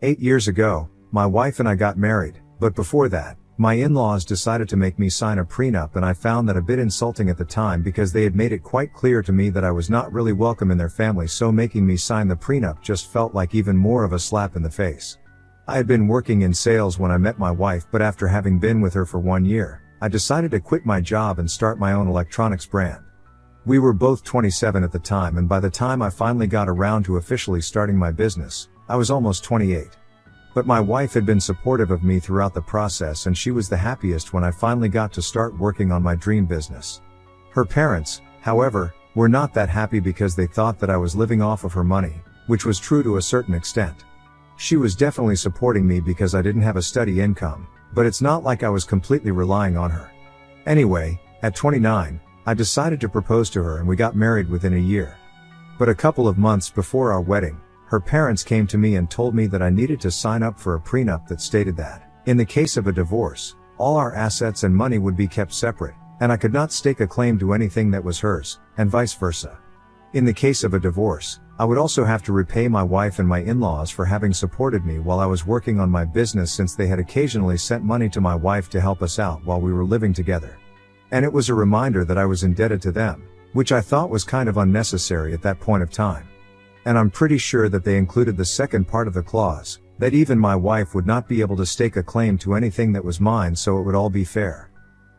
8 years ago, my wife and I got married, but before that, my in-laws decided to make me sign a prenup, and I found that a bit insulting at the time because they had made it quite clear to me that I was not really welcome in their family, so making me sign the prenup just felt like even more of a slap in the face. I had been working in sales when I met my wife, but after having been with her for 1 year, I decided to quit my job and start my own electronics brand. We were both 27 at the time, and by the time I finally got around to officially starting my business, I was almost 28. But my wife had been supportive of me throughout the process, and she was the happiest when I finally got to start working on my dream business. Her parents, however, were not that happy because they thought that I was living off of her money, which was true to a certain extent. She was definitely supporting me because I didn't have a steady income, but it's not like I was completely relying on her. Anyway, at 29, I decided to propose to her and we got married within a year. But a couple of months before our wedding, her parents came to me and told me that I needed to sign up for a prenup that stated that, in the case of a divorce, all our assets and money would be kept separate, and I could not stake a claim to anything that was hers, and vice versa. In the case of a divorce, I would also have to repay my wife and my in-laws for having supported me while I was working on my business, since they had occasionally sent money to my wife to help us out while we were living together. And it was a reminder that I was indebted to them, which I thought was kind of unnecessary at that point of time. And I'm pretty sure that they included the second part of the clause, that even my wife would not be able to stake a claim to anything that was mine, so it would all be fair.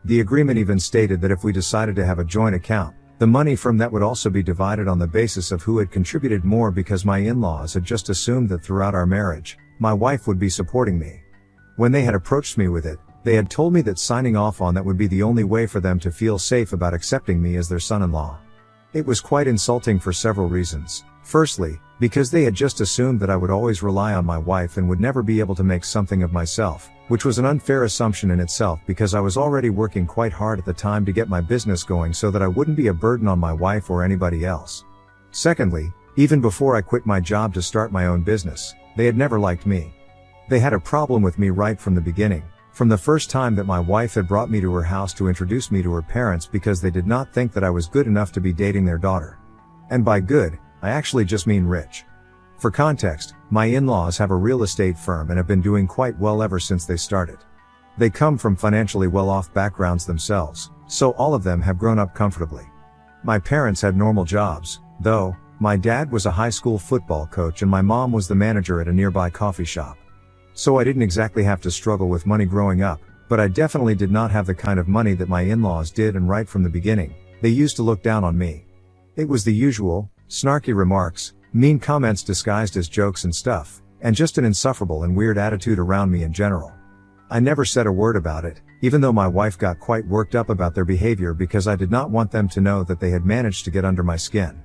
The agreement even stated that if we decided to have a joint account, the money from that would also be divided on the basis of who had contributed more, because my in-laws had just assumed that throughout our marriage, my wife would be supporting me. When they had approached me with it, they had told me that signing off on that would be the only way for them to feel safe about accepting me as their son-in-law. It was quite insulting for several reasons. Firstly, because they had just assumed that I would always rely on my wife and would never be able to make something of myself, which was an unfair assumption in itself, because I was already working quite hard at the time to get my business going so that I wouldn't be a burden on my wife or anybody else. Secondly, even before I quit my job to start my own business, they had never liked me. They had a problem with me right from the beginning, from the first time that my wife had brought me to her house to introduce me to her parents, because they did not think that I was good enough to be dating their daughter. And by good, I actually just mean rich. For context, my in-laws have a real estate firm and have been doing quite well ever since they started. They come from financially well-off backgrounds themselves, so all of them have grown up comfortably. My parents had normal jobs, though. My dad was a high school football coach and my mom was the manager at a nearby coffee shop. So I didn't exactly have to struggle with money growing up, but I definitely did not have the kind of money that my in-laws did, and right from the beginning, they used to look down on me. It was the usual, snarky remarks, mean comments disguised as jokes and stuff, and just an insufferable and weird attitude around me in general. I never said a word about it, even though my wife got quite worked up about their behavior, because I did not want them to know that they had managed to get under my skin.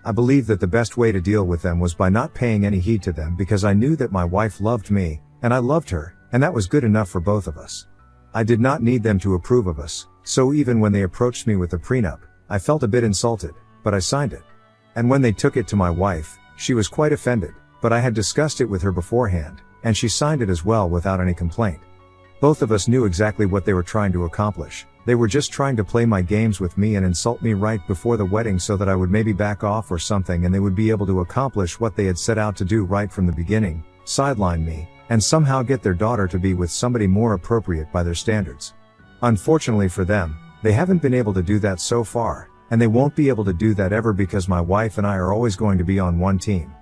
I believed that the best way to deal with them was by not paying any heed to them, because I knew that my wife loved me, and I loved her, and that was good enough for both of us. I did not need them to approve of us, so even when they approached me with the prenup, I felt a bit insulted, but I signed it. And when they took it to my wife, she was quite offended, but I had discussed it with her beforehand, and she signed it as well without any complaint. Both of us knew exactly what they were trying to accomplish. They were just trying to play my games with me and insult me right before the wedding so that I would maybe back off or something, and they would be able to accomplish what they had set out to do right from the beginning, sideline me, and somehow get their daughter to be with somebody more appropriate by their standards. Unfortunately for them, they haven't been able to do that so far, and they won't be able to do that ever, because my wife and I are always going to be on one team.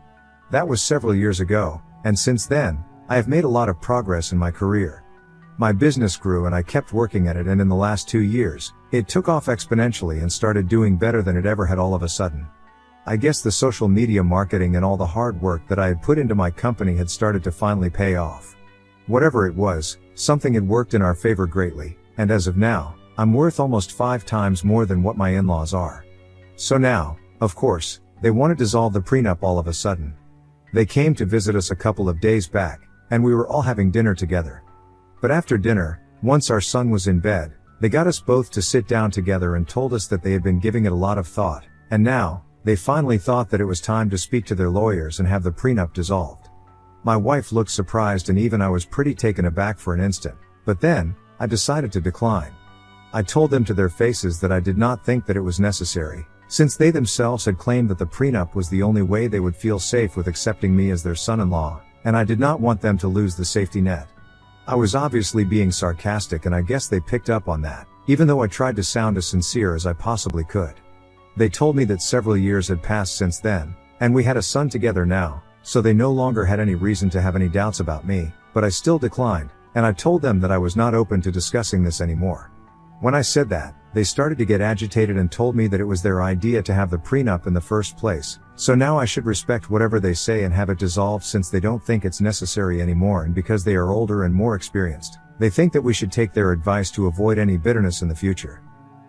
That was several years ago, and since then, I have made a lot of progress in my career. My business grew and I kept working at it, and in the last 2 years, it took off exponentially and started doing better than it ever had all of a sudden. I guess the social media marketing and all the hard work that I had put into my company had started to finally pay off. Whatever it was, something had worked in our favor greatly, and as of now, I'm worth almost 5 times more than what my in-laws are. So now, of course, they want to dissolve the prenup all of a sudden. They came to visit us a couple of days back, and we were all having dinner together. But after dinner, once our son was in bed, they got us both to sit down together and told us that they had been giving it a lot of thought, and now, they finally thought that it was time to speak to their lawyers and have the prenup dissolved. My wife looked surprised, and even I was pretty taken aback for an instant, but then, I decided to decline. I told them to their faces that I did not think that it was necessary, since they themselves had claimed that the prenup was the only way they would feel safe with accepting me as their son-in-law, and I did not want them to lose the safety net. I was obviously being sarcastic, and I guess they picked up on that, even though I tried to sound as sincere as I possibly could. They told me that several years had passed since then, and we had a son together now, so they no longer had any reason to have any doubts about me, but I still declined, and I told them that I was not open to discussing this anymore. When I said that, they started to get agitated and told me that it was their idea to have the prenup in the first place, so now I should respect whatever they say and have it dissolved since they don't think it's necessary anymore, and because they are older and more experienced, they think that we should take their advice to avoid any bitterness in the future.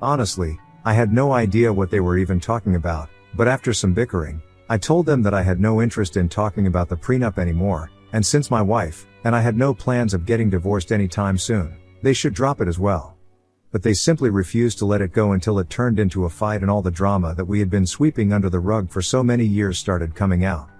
Honestly, I had no idea what they were even talking about, but after some bickering, I told them that I had no interest in talking about the prenup anymore, and since my wife and I had no plans of getting divorced anytime soon, they should drop it as well. But they simply refused to let it go until it turned into a fight and all the drama that we had been sweeping under the rug for so many years started coming out.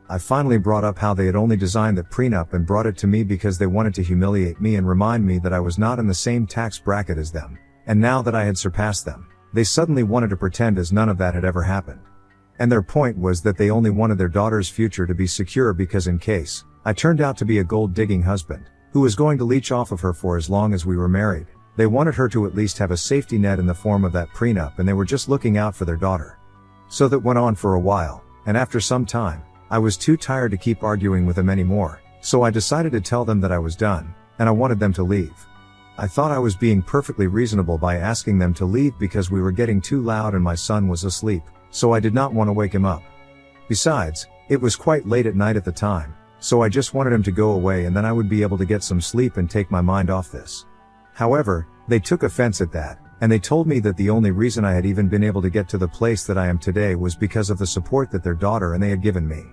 I finally brought up how they had only designed the prenup and brought it to me because they wanted to humiliate me and remind me that I was not in the same tax bracket as them, and now that I had surpassed them, they suddenly wanted to pretend as none of that had ever happened. And their point was that they only wanted their daughter's future to be secure because in case I turned out to be a gold-digging husband, who was going to leech off of her for as long as we were married, they wanted her to at least have a safety net in the form of that prenup, and they were just looking out for their daughter. So that went on for a while, and after some time, I was too tired to keep arguing with them anymore, so I decided to tell them that I was done, and I wanted them to leave. I thought I was being perfectly reasonable by asking them to leave because we were getting too loud and my son was asleep, so I did not want to wake him up. Besides, it was quite late at night at the time, so I just wanted him to go away and then I would be able to get some sleep and take my mind off this. However, they took offense at that, and they told me that the only reason I had even been able to get to the place that I am today was because of the support that their daughter and they had given me.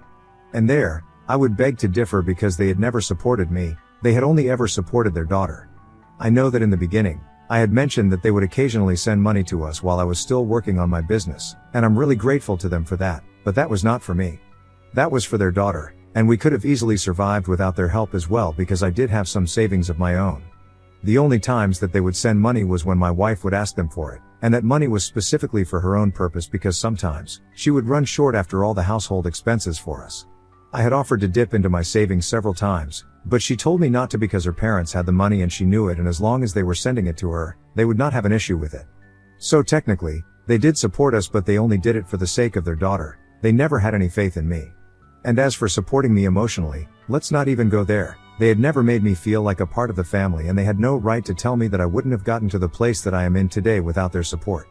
And there, I would beg to differ because they had never supported me, they had only ever supported their daughter. I know that in the beginning, I had mentioned that they would occasionally send money to us while I was still working on my business, and I'm really grateful to them for that, but that was not for me. That was for their daughter, and we could have easily survived without their help as well because I did have some savings of my own. The only times that they would send money was when my wife would ask them for it, and that money was specifically for her own purpose because sometimes, she would run short after all the household expenses for us. I had offered to dip into my savings several times, but she told me not to because her parents had the money and she knew it, and as long as they were sending it to her, they would not have an issue with it. So technically, they did support us, but they only did it for the sake of their daughter. They never had any faith in me. And as for supporting me emotionally, let's not even go there. They had never made me feel like a part of the family, and they had no right to tell me that I wouldn't have gotten to the place that I am in today without their support.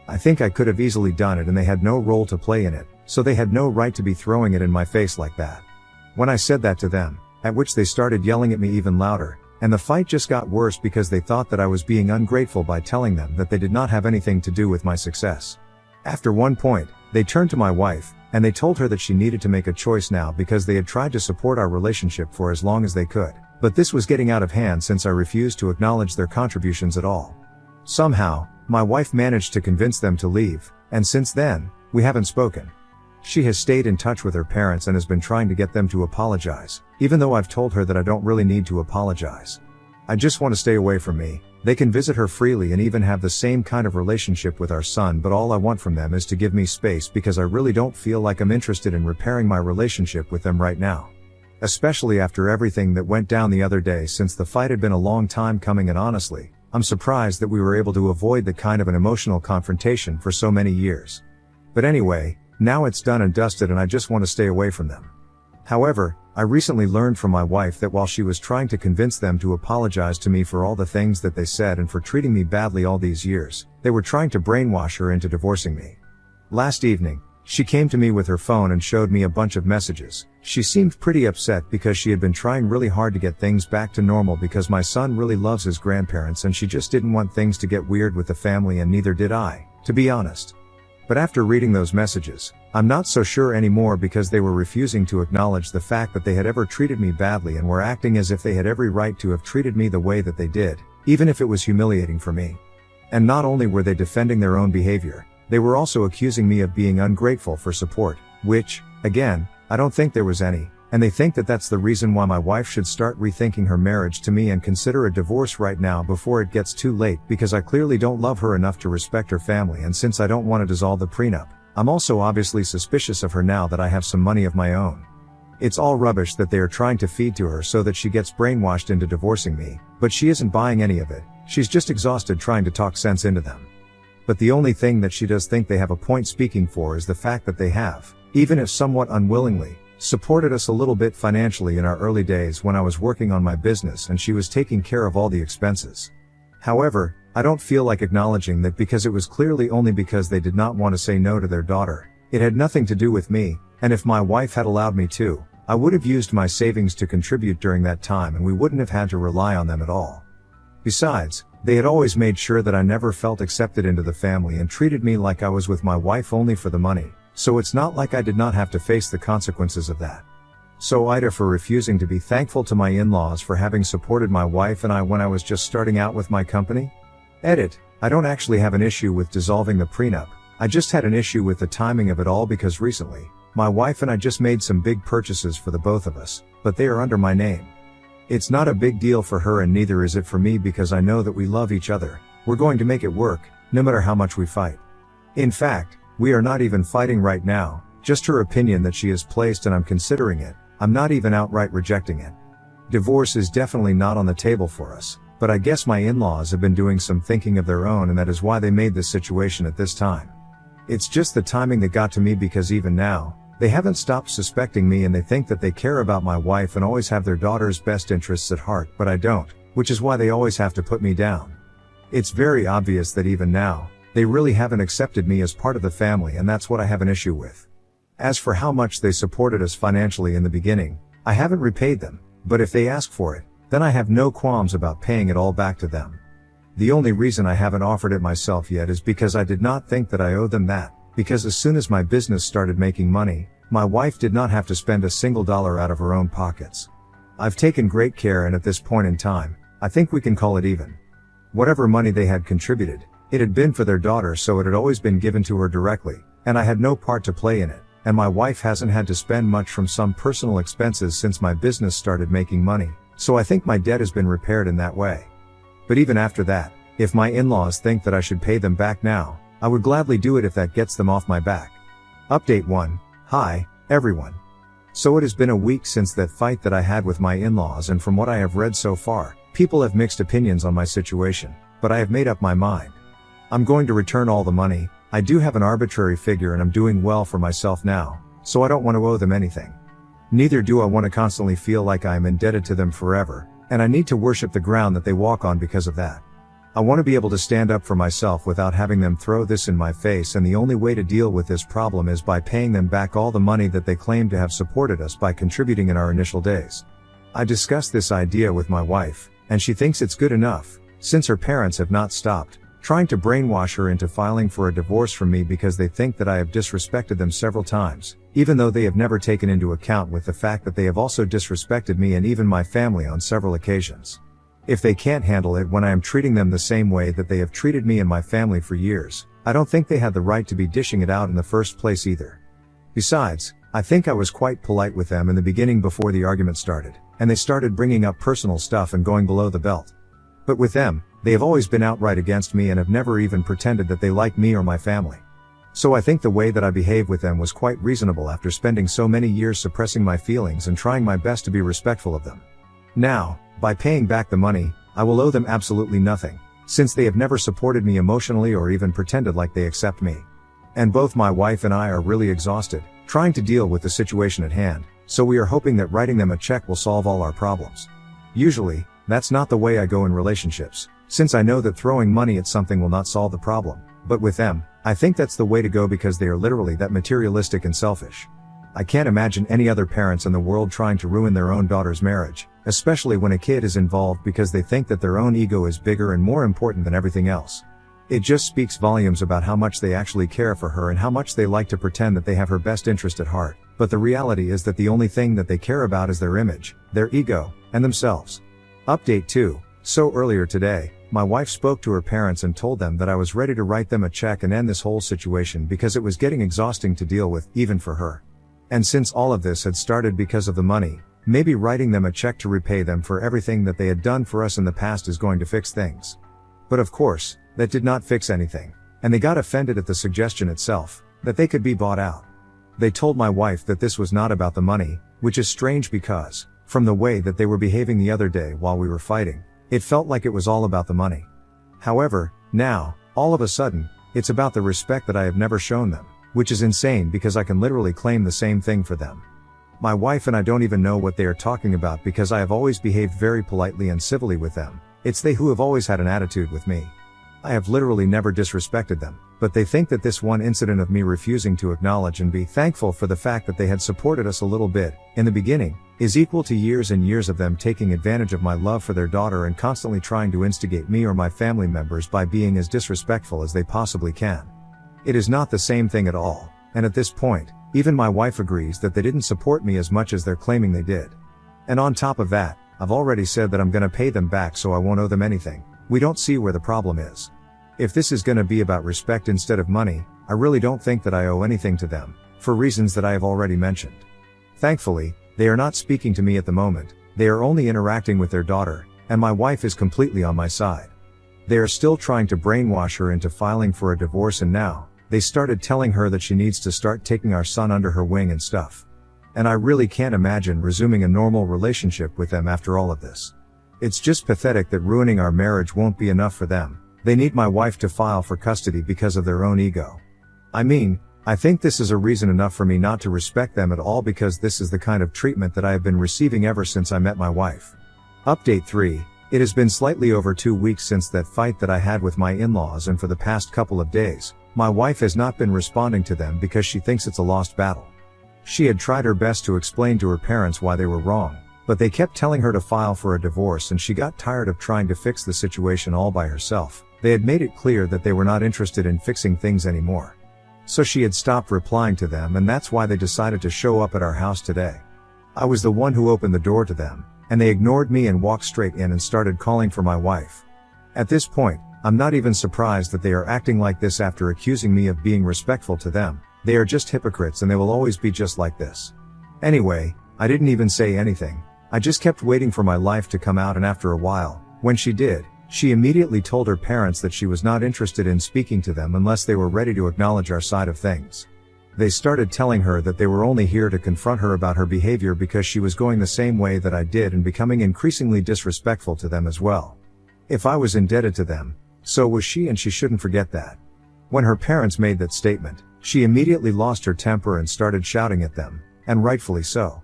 I think I could have easily done it, and they had no role to play in it, so they had no right to be throwing it in my face like that. When I said that to them, at which they started yelling at me even louder, and the fight just got worse because they thought that I was being ungrateful by telling them that they did not have anything to do with my success. After one point, they turned to my wife, and they told her that she needed to make a choice now because they had tried to support our relationship for as long as they could, but this was getting out of hand since I refused to acknowledge their contributions at all. Somehow, my wife managed to convince them to leave, and since then, we haven't spoken. She has stayed in touch with her parents and has been trying to get them to apologize, even though I've told her that I don't really need to apologize. I just want to stay away from me. They can visit her freely and even have the same kind of relationship with our son, but all I want from them is to give me space because I really don't feel like I'm interested in repairing my relationship with them right now. Especially after everything that went down the other day, since the fight had been a long time coming, and honestly, I'm surprised that we were able to avoid the kind of an emotional confrontation for so many years. But anyway, now it's done and dusted and I just want to stay away from them. However, I recently learned from my wife that while she was trying to convince them to apologize to me for all the things that they said and for treating me badly all these years, they were trying to brainwash her into divorcing me. Last evening, she came to me with her phone and showed me a bunch of messages. She seemed pretty upset because she had been trying really hard to get things back to normal because my son really loves his grandparents and she just didn't want things to get weird with the family, and neither did I, to be honest. But after reading those messages, I'm not so sure anymore because they were refusing to acknowledge the fact that they had ever treated me badly and were acting as if they had every right to have treated me the way that they did, even if it was humiliating for me. And not only were they defending their own behavior, they were also accusing me of being ungrateful for support, which, again, I don't think there was any, and they think that that's the reason why my wife should start rethinking her marriage to me and consider a divorce right now before it gets too late, because I clearly don't love her enough to respect her family, and since I don't want to dissolve the prenup, I'm also obviously suspicious of her now that I have some money of my own. It's all rubbish that they are trying to feed to her so that she gets brainwashed into divorcing me, but she isn't buying any of it. She's just exhausted trying to talk sense into them. But the only thing that she does think they have a point speaking for is the fact that they have, even if somewhat unwillingly, supported us a little bit financially in our early days when I was working on my business and she was taking care of all the expenses. However, I don't feel like acknowledging that because it was clearly only because they did not want to say no to their daughter. It had nothing to do with me, and if my wife had allowed me to, I would have used my savings to contribute during that time and we wouldn't have had to rely on them at all. Besides, they had always made sure that I never felt accepted into the family and treated me like I was with my wife only for the money, so it's not like I did not have to face the consequences of that. So Ida, for refusing to be thankful to my in-laws for having supported my wife and I when I was just starting out with my company? Edit. I don't actually have an issue with dissolving the prenup, I just had an issue with the timing of it all because recently, my wife and I just made some big purchases for the both of us, but they are under my name. It's not a big deal for her and neither is it for me because I know that we love each other. We're going to make it work, no matter how much we fight. In fact, we are not even fighting right now, just her opinion that she has placed and I'm considering it. I'm not even outright rejecting it. Divorce is definitely not on the table for us, but I guess my in-laws have been doing some thinking of their own and that is why they made this situation at this time. It's just the timing that got to me because even now, they haven't stopped suspecting me and they think that they care about my wife and always have their daughter's best interests at heart, but I don't, which is why they always have to put me down. It's very obvious that even now, they really haven't accepted me as part of the family and that's what I have an issue with. As for how much they supported us financially in the beginning, I haven't repaid them, but if they ask for it, then I have no qualms about paying it all back to them. The only reason I haven't offered it myself yet is because I did not think that I owed them that. Because as soon as my business started making money, my wife did not have to spend a single dollar out of her own pockets. I've taken great care and at this point in time, I think we can call it even. Whatever money they had contributed, it had been for their daughter so it had always been given to her directly, and I had no part to play in it, and my wife hasn't had to spend much from some personal expenses since my business started making money, so I think my debt has been repaired in that way. But even after that, if my in-laws think that I should pay them back now, I would gladly do it if that gets them off my back. Update 1. Hi, everyone. So it has been a week since that fight that I had with my in-laws and from what I have read so far, people have mixed opinions on my situation, but I have made up my mind. I'm going to return all the money. I do have an arbitrary figure and I'm doing well for myself now, so I don't want to owe them anything. Neither do I want to constantly feel like I am indebted to them forever, and I need to worship the ground that they walk on because of that. I want to be able to stand up for myself without having them throw this in my face, and the only way to deal with this problem is by paying them back all the money that they claim to have supported us by contributing in our initial days. I discussed this idea with my wife, and she thinks it's good enough, since her parents have not stopped trying to brainwash her into filing for a divorce from me because they think that I have disrespected them several times, even though they have never taken into account with the fact that they have also disrespected me and even my family on several occasions. If they can't handle it when I am treating them the same way that they have treated me and my family for years, I don't think they had the right to be dishing it out in the first place either. Besides, I think I was quite polite with them in the beginning before the argument started, and they started bringing up personal stuff and going below the belt. But with them, they have always been outright against me and have never even pretended that they like me or my family. So I think the way that I behaved with them was quite reasonable after spending so many years suppressing my feelings and trying my best to be respectful of them. Now, by paying back the money, I will owe them absolutely nothing, since they have never supported me emotionally or even pretended like they accept me. And both my wife and I are really exhausted, trying to deal with the situation at hand, so we are hoping that writing them a check will solve all our problems. Usually, that's not the way I go in relationships, since I know that throwing money at something will not solve the problem, but with them, I think that's the way to go because they are literally that materialistic and selfish. I can't imagine any other parents in the world trying to ruin their own daughter's marriage, especially when a kid is involved because they think that their own ego is bigger and more important than everything else. It just speaks volumes about how much they actually care for her and how much they like to pretend that they have her best interest at heart, but the reality is that the only thing that they care about is their image, their ego, and themselves. Update 2. So earlier today, my wife spoke to her parents and told them that I was ready to write them a check and end this whole situation because it was getting exhausting to deal with, even for her. And since all of this had started because of the money, maybe writing them a check to repay them for everything that they had done for us in the past is going to fix things. But of course, that did not fix anything, and they got offended at the suggestion itself, that they could be bought out. They told my wife that this was not about the money, which is strange because, from the way that they were behaving the other day while we were fighting, it felt like it was all about the money. However, now, all of a sudden, it's about the respect that I have never shown them, which is insane because I can literally claim the same thing for them. My wife and I don't even know what they are talking about because I have always behaved very politely and civilly with them. It's they who have always had an attitude with me. I have literally never disrespected them, but they think that this one incident of me refusing to acknowledge and be thankful for the fact that they had supported us a little bit, in the beginning, is equal to years and years of them taking advantage of my love for their daughter and constantly trying to instigate me or my family members by being as disrespectful as they possibly can. It is not the same thing at all, and at this point, even my wife agrees that they didn't support me as much as they're claiming they did. And on top of that, I've already said that I'm gonna pay them back so I won't owe them anything. We don't see where the problem is. If this is gonna be about respect instead of money, I really don't think that I owe anything to them, for reasons that I have already mentioned. Thankfully, they are not speaking to me at the moment, they are only interacting with their daughter, and my wife is completely on my side. They are still trying to brainwash her into filing for a divorce, and now, they started telling her that she needs to start taking our son under her wing and stuff. And I really can't imagine resuming a normal relationship with them after all of this. It's just pathetic that ruining our marriage won't be enough for them. They need my wife to file for custody because of their own ego. I mean, I think this is a reason enough for me not to respect them at all because this is the kind of treatment that I have been receiving ever since I met my wife. Update 3. It has been slightly over 2 weeks since that fight that I had with my in-laws, and for the past couple of days, my wife has not been responding to them because she thinks it's a lost battle. She had tried her best to explain to her parents why they were wrong, but they kept telling her to file for a divorce, and she got tired of trying to fix the situation all by herself. They had made it clear that they were not interested in fixing things anymore. So she had stopped replying to them, and that's why they decided to show up at our house today. I was the one who opened the door to them, and they ignored me and walked straight in and started calling for my wife. At this point, I'm not even surprised that they are acting like this after accusing me of being respectful to them. They are just hypocrites and they will always be just like this. Anyway, I didn't even say anything. I just kept waiting for my life to come out, and after a while, when she did, she immediately told her parents that she was not interested in speaking to them unless they were ready to acknowledge our side of things. They started telling her that they were only here to confront her about her behavior because she was going the same way that I did and becoming increasingly disrespectful to them as well. If I was indebted to them, so was she, and she shouldn't forget that. When her parents made that statement, she immediately lost her temper and started shouting at them, and rightfully so.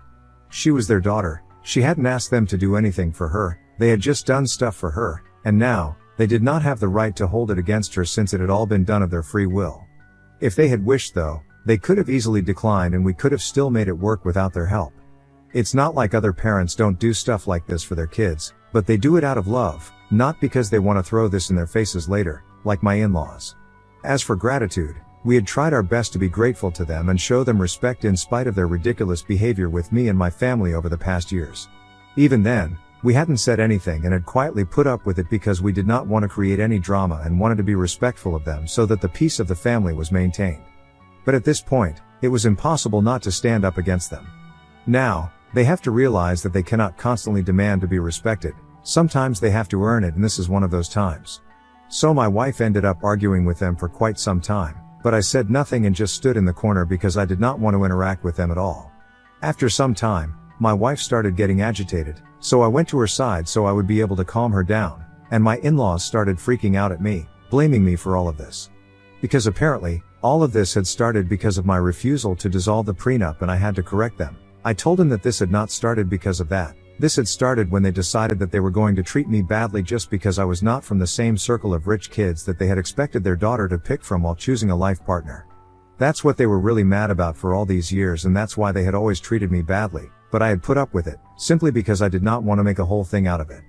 She was their daughter, she hadn't asked them to do anything for her, they had just done stuff for her, and now, they did not have the right to hold it against her since it had all been done of their free will. If they had wished though, they could have easily declined and we could have still made it work without their help. It's not like other parents don't do stuff like this for their kids, but they do it out of love, not because they want to throw this in their faces later, like my in-laws. As for gratitude, we had tried our best to be grateful to them and show them respect in spite of their ridiculous behavior with me and my family over the past years. Even then, we hadn't said anything and had quietly put up with it because we did not want to create any drama and wanted to be respectful of them so that the peace of the family was maintained. But at this point, it was impossible not to stand up against them. Now, they have to realize that they cannot constantly demand to be respected. Sometimes they have to earn it, and this is one of those times. So my wife ended up arguing with them for quite some time, but I said nothing and just stood in the corner because I did not want to interact with them at all. After some time, my wife started getting agitated, so I went to her side so I would be able to calm her down, and my in-laws started freaking out at me, blaming me for all of this. Because apparently, all of this had started because of my refusal to dissolve the prenup, and I had to correct them. I told them that this had not started because of that. This had started when they decided that they were going to treat me badly just because I was not from the same circle of rich kids that they had expected their daughter to pick from while choosing a life partner. That's what they were really mad about for all these years, and that's why they had always treated me badly, but I had put up with it, simply because I did not want to make a whole thing out of it.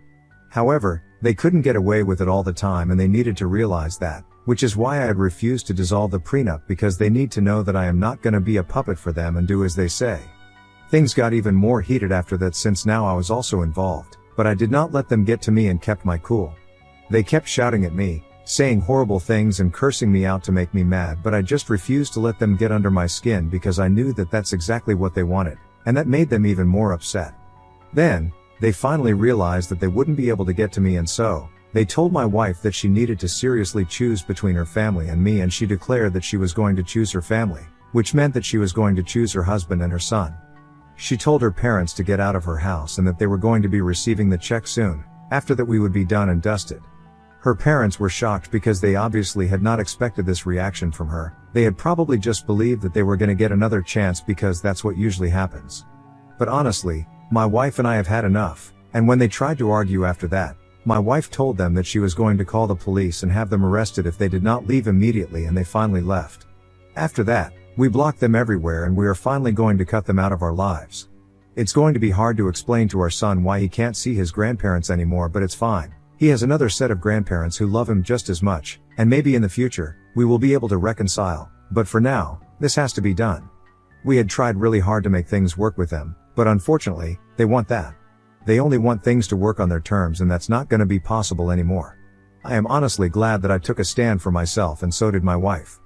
However, they couldn't get away with it all the time, and they needed to realize that, which is why I had refused to dissolve the prenup, because they need to know that I am not going to be a puppet for them and do as they say. Things got even more heated after that, since now I was also involved, but I did not let them get to me and kept my cool. They kept shouting at me, saying horrible things and cursing me out to make me mad, but I just refused to let them get under my skin because I knew that that's exactly what they wanted, and that made them even more upset. Then, they finally realized that they wouldn't be able to get to me, and so, they told my wife that she needed to seriously choose between her family and me, and she declared that she was going to choose her family, which meant that she was going to choose her husband and her son. She told her parents to get out of her house and that they were going to be receiving the check soon. After that we would be done and dusted. Her parents were shocked because they obviously had not expected this reaction from her. They had probably just believed that they were going to get another chance because that's what usually happens. But honestly, my wife and I have had enough, and when they tried to argue after that, my wife told them that she was going to call the police and have them arrested if they did not leave immediately, and they finally left. After that, we blocked them everywhere and we are finally going to cut them out of our lives. It's going to be hard to explain to our son why he can't see his grandparents anymore, but it's fine. He has another set of grandparents who love him just as much, and maybe in the future, we will be able to reconcile, but for now, this has to be done. We had tried really hard to make things work with them, but unfortunately, they want that. They only want things to work on their terms, and that's not going to be possible anymore. I am honestly glad that I took a stand for myself, and so did my wife.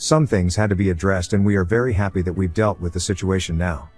Some things had to be addressed, and we are very happy that we've dealt with the situation now.